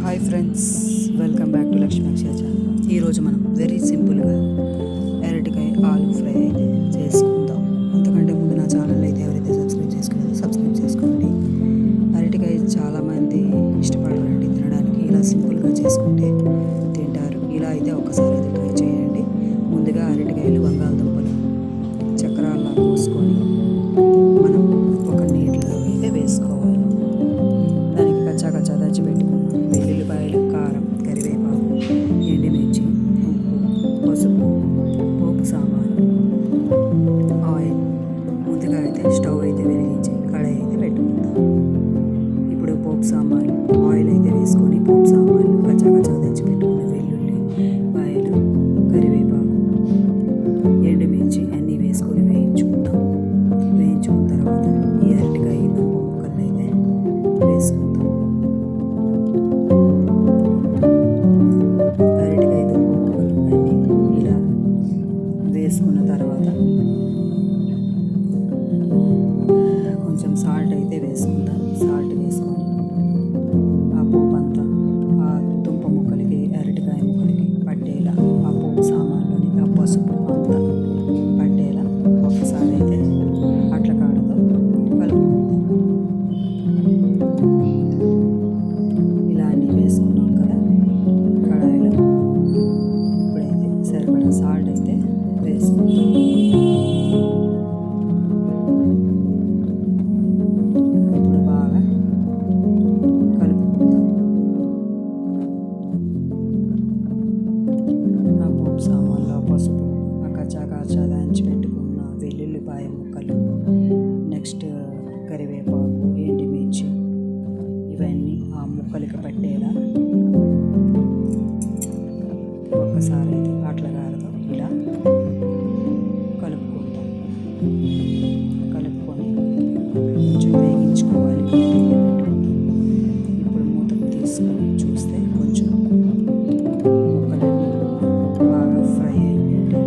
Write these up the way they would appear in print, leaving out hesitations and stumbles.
Hi friends, welcome back to Lakshmi Akshaya channel. ఈరోజు మనం very సింపుల్గా అరటికాయ ఆలు ఫ్రై అయితే చేసుకుందాం. అంతకంటే ముందు నా ఛానల్ అయితే ఎవరైతే సబ్స్క్రైబ్ చేసుకోండి. అరటికాయ చాలామంది ఇష్టపడరండి తినడానికి. ఇలా సింపుల్గా చేసుకుంటే తింటారు. ఇలా అయితే ఒక్కసారి అయితే ట్రై చేయండి. ముందుగా అరటికాయలు బంగాళదుంపలు చక్రాల్లా పోసుకొని మనం ఒక నీటిలో అయితే వేసుకోవాలి. దానికి కచ్చా దంచి పెట్టుకున్నాం వెల్లుల్లిపాయలు, కారం, కరివేపాకు, ఎండుమిర్చి, ఉప్పు, పసుపు, పోపు సామాను, ఆయిల్. ముందుగా అయితే స్టవ్ అయితే వెలిగించి కడాయి అయితే పెట్టుకుందాం. ఇప్పుడు పోపు సామాన్లు ఆయిల్ అయితే వేసుకొని పోపు సామాన్లు కచ్చా దంచి పెట్టుకున్న వెల్లుల్లిపాయలు, కరివేపాకు, ఎండుమిర్చి అన్నీ వేసుకొని వేయించుకుందాం. వేయించుకున్న తర్వాత ఈ అరటికాయ ముక్కలను అయితే వేసుకుందాం. వేసుకున్న తర్వాత కొంచెం సాల్ట్ అయితే వేసుకుందాం. సాల్ట్ వేసుకొని ఆ పోపు అంతా ఆ దుంప ముక్కలకి, అరటికాయ ముక్కలకి పట్టేలా, ఆ పోపు సామాన్లోని ఆ పసుపు అంతా పట్టేలా ఒకసారి అయితే అట్ల కాడతో కలుపుకుందాం. ఇలా అన్నీ వేసుకున్నాం కదా కడాయిలో. ఇప్పుడైతే సరిపడా సాల్ట్ అయితే వేసుకుందాం. ఇప్పుడు బాగా కలుపుకుందాం. ఆ పోపు సామాన్లో పసుపు, ఆ కచ్చా దంచి పెట్టుకున్న వెల్లుల్లిపాయ ముక్కలు, నెక్స్ట్ కరివేపాకు, ఎండుమిర్చి, ఇవన్నీ ఆ ముక్కలకి పట్టేలా ఒక్కసారి అయితే అట్లగారతో ఇలా కలుపుకుంటాం. కలుపుకొని కొంచెం వేగించుకోవాలి. ఇప్పుడు మూతకు తీసుకొని చూస్తే కొంచెం ముక్కలన్నీ బాగా ఫ్రై అయినట్టు.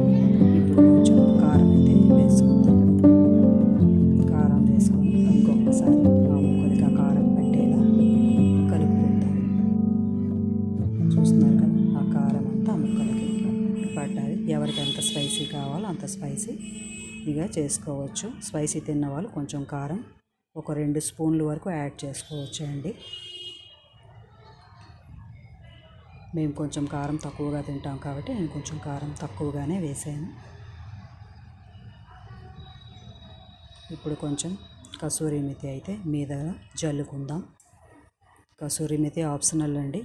ఇప్పుడు కొంచెం కారం అయితే వేసుకుందాం. కారం వేసుకొని ఇంకొకసారి ఆ ముక్కలకి ఆ కారం పట్టేలా కలుపుకుందాం. చూస్తున్నారు కదా, ఆ కారం అంతా ఆ ముక్కలకి పట్టాలి. ఎవరికి ఎంత స్పైసీ కావాలో అంత స్పైసీగా చేసుకోవచ్చు. స్పైసీ తిన్న వాళ్ళు కొంచెం కారం ఒక 2 స్పూన్ల వరకు యాడ్ చేసుకోవచ్చు అండి. మేము కొంచెం కారం తక్కువగా తింటాం కాబట్టి నేను కొంచెం కారం తక్కువగానే వేసాను. ఇప్పుడు కొంచెం కసూరి మెతి అయితే మీద జల్లుకుందాం. కసూరి మెతి ఆప్షనల్ అండి.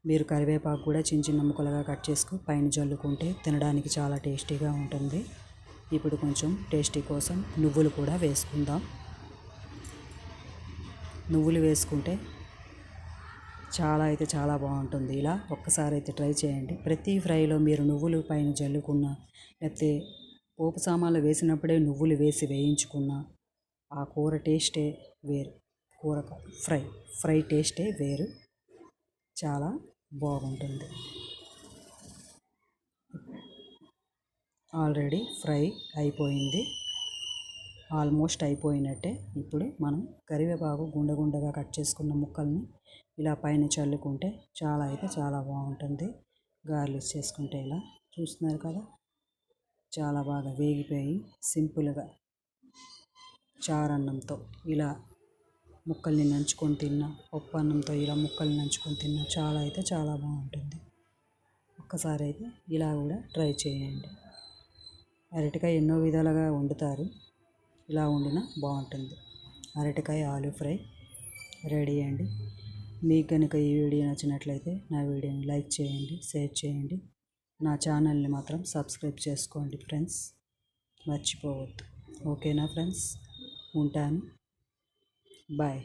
మీరు కరివేపాకు కూడా చిన్న ముక్కలుగా కట్ చేసుకుని పైన జల్లుకుంటే తినడానికి చాలా టేస్టీగా ఉంటుంది. ఇప్పుడు కొంచెం టేస్టీ కోసం నువ్వులు కూడా వేసుకుందాం. నువ్వులు వేసుకుంటే చాలా బాగుంటుంది. ఇలా ఒక్కసారి అయితే ట్రై చేయండి. ప్రతి ఫ్రైలో మీరు నువ్వులు పైన జల్లుకున్న, లేకపోతే పోపు సామాన్లు వేసినప్పుడే నువ్వులు వేసి వేయించుకున్న ఆ కూర టేస్టే వేరు. కూర ఫ్రై టేస్టే వేరు. చాలా బాగుంటుంది. ఆల్రెడీ ఫ్రై అయిపోయింది, ఆల్మోస్ట్ అయిపోయినట్టే. ఇప్పుడు మనం కరివేపాకు గుండగా కట్ చేసుకున్న ముక్కల్ని ఇలా పైన చల్లుకుంటే చాలా బాగుంటుంది. గార్లిష్ చేసుకుంటే ఇలా చూస్తున్నారు కదా, చాలా బాగా వేగిపోయి సింపుల్గా చారన్నంతో ఇలా ముక్కల్ని నంచుకొని తిన్నా, పప్పు అన్నంతో ఇలా ముక్కల్ని నంచుకొని తిన్నా చాలా బాగుంటుంది. ఒక్కసారి అయితే ఇలా కూడా ట్రై చేయండి. అరటికాయ ఎన్నో విధాలుగా వండుతారు, ఇలా వండినా బాగుంటుంది. అరటికాయ ఆలు ఫ్రై రెడీ అండి. మీకు కనుక ఈ వీడియో నచ్చినట్లయితే నా వీడియోని లైక్ చేయండి, షేర్ చేయండి. నా ఛానల్ని మాత్రం సబ్స్క్రైబ్ చేసుకోండి ఫ్రెండ్స్, మర్చిపోవద్దు. ఓకేనా ఫ్రెండ్స్, ఉంటాను. బాయ్.